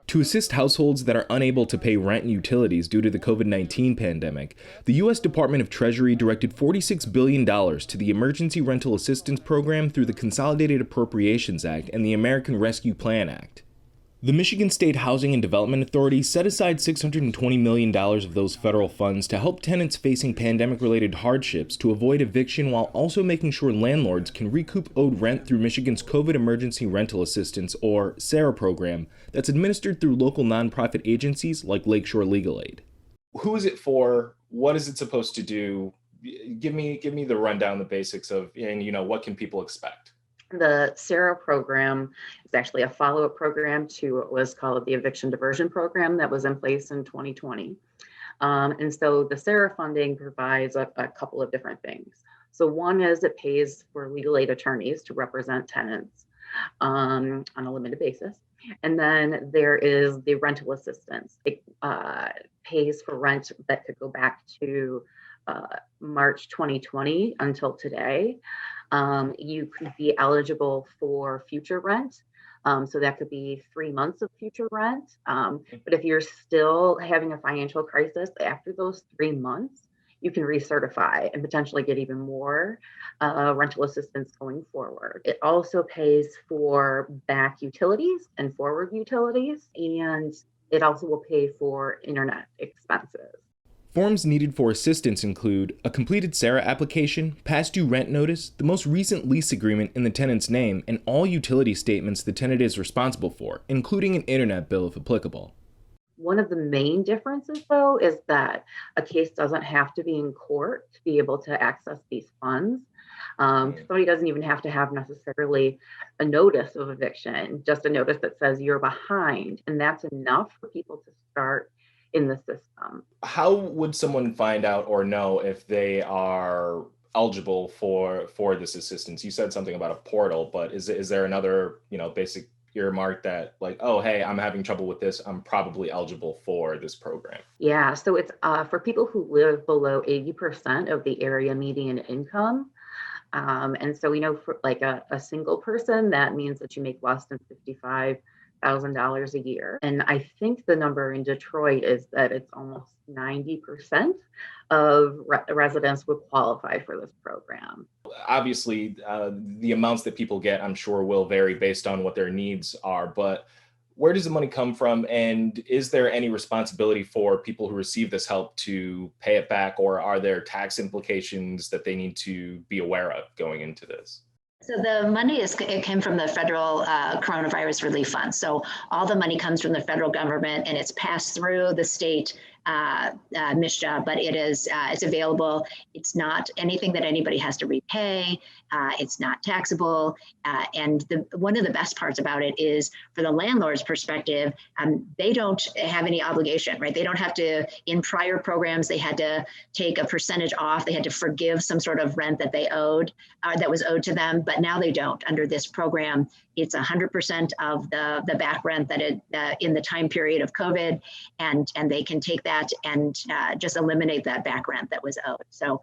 To assist households that are unable to pay rent and utilities due to the COVID-19 pandemic, the U.S. Department of Treasury directed $46 billion to the Emergency Rental Assistance Program through the Consolidated Appropriations Act and the American Rescue Plan Act. The Michigan State Housing and Development Authority set aside $620 million of those federal funds to help tenants facing pandemic-related hardships to avoid eviction while also making sure landlords can recoup owed rent through Michigan's COVID Emergency Rental Assistance, or SARA program, that's administered through local nonprofit agencies like Lakeshore Legal Aid. Who is it for? What is it supposed to do? Give me the rundown, the basics of, and what can people expect? The SARA program is actually a follow-up program to what was called the Eviction Diversion Program that was in place in 2020. And so the SARA funding provides a couple of different things. So one is it pays for legal aid attorneys to represent tenants on a limited basis. And then there is the rental assistance. It pays for rent that could go back to March 2020 until today. You could be eligible for future rent. So that could be 3 months of future rent. But if you're still having a financial crisis after those 3 months, you can recertify and potentially get even more rental assistance going forward. It also pays for back utilities and forward utilities, and it also will pay for internet expenses. Forms needed for assistance include a completed SARA application, past due rent notice, the most recent lease agreement in the tenant's name, and all utility statements the tenant is responsible for, including an internet bill if applicable. One of the main differences, though, is that a case doesn't have to be in court to be able to access these funds. Somebody doesn't even have to have necessarily a notice of eviction, just a notice that says you're behind, and that's enough for people to start in the system. How would someone find out or know if they are eligible for this assistance? You said something about a portal, but is there another, basic earmark that like, oh, hey, I'm having trouble with this, I'm probably eligible for this program? Yeah, so it's for people who live below 80% of the area median income. And so we know for like a single person, that means that you make less than $55,000 a year. And I think the number in Detroit is that it's almost 90% of residents would qualify for this program. Obviously, the amounts that people get, I'm sure, will vary based on what their needs are, but where does the money come from? And is there any responsibility for people who receive this help to pay it back, or are there tax implications that they need to be aware of going into this? So the money it came from the federal coronavirus relief fund. So all the money comes from the federal government and it's passed through the state MSHA, but it's available. It's not anything that anybody has to repay. It's not taxable. And one of the best parts about it is, for the landlord's perspective, they don't have any obligation, right? They don't have to, in prior programs, they had to take a percentage off. They had to forgive some sort of rent that they owed, that was owed to them, but now they don't. Under this program, it's 100% of the back rent that in the time period of COVID, and they can take that and just eliminate that back rent that was owed. So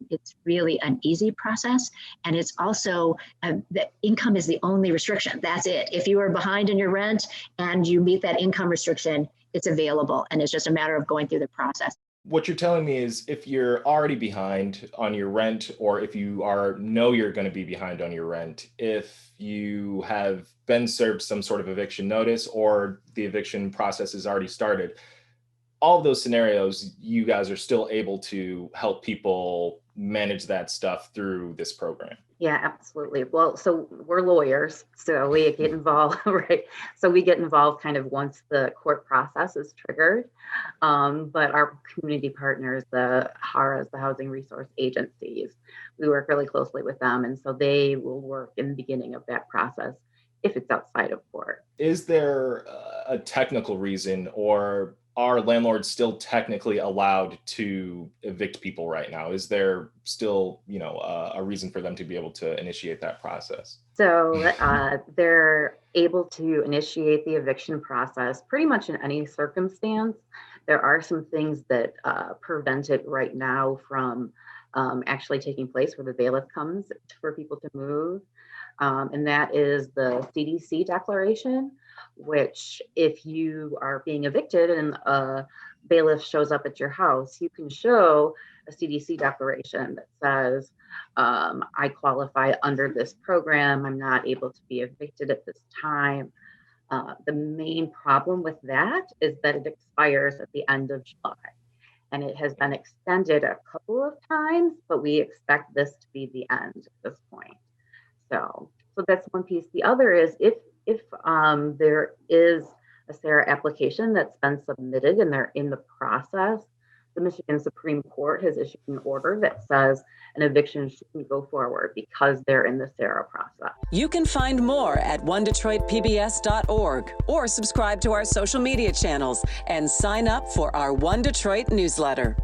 it's really an easy process. And it's also, the income is the only restriction. That's it. If you are behind in your rent and you meet that income restriction, it's available. And it's just a matter of going through the process. What you're telling me is, if you're already behind on your rent, or if you know you're going to be behind on your rent, if you have been served some sort of eviction notice or the eviction process has already started, all of those scenarios, you guys are still able to help people manage that stuff through this program. Yeah, absolutely. Well, so we're lawyers, so we get involved, right? So we get involved kind of once the court process is triggered. But our community partners, the HARAs, the Housing Resource Agencies, we work really closely with them. And so they will work in the beginning of that process if it's outside of court. Is there a technical reason, or are landlords still technically allowed to evict people right now? Is there still, a reason for them to be able to initiate that process? So they're able to initiate the eviction process pretty much in any circumstance. There are some things that prevent it right now from actually taking place, where the bailiff comes for people to move. And that is the CDC declaration, which if you are being evicted and a bailiff shows up at your house, you can show a CDC declaration that says, I qualify under this program. I'm not able to be evicted at this time. The main problem with that is that it expires at the end of July. And it has been extended a couple of times, but we expect this to be the end at this point. So that's one piece. The other is if there is a SARA application that's been submitted and they're in the process, the Michigan Supreme Court has issued an order that says an eviction shouldn't go forward because they're in the SARA process. You can find more at onedetroitpbs.org or subscribe to our social media channels and sign up for our One Detroit newsletter.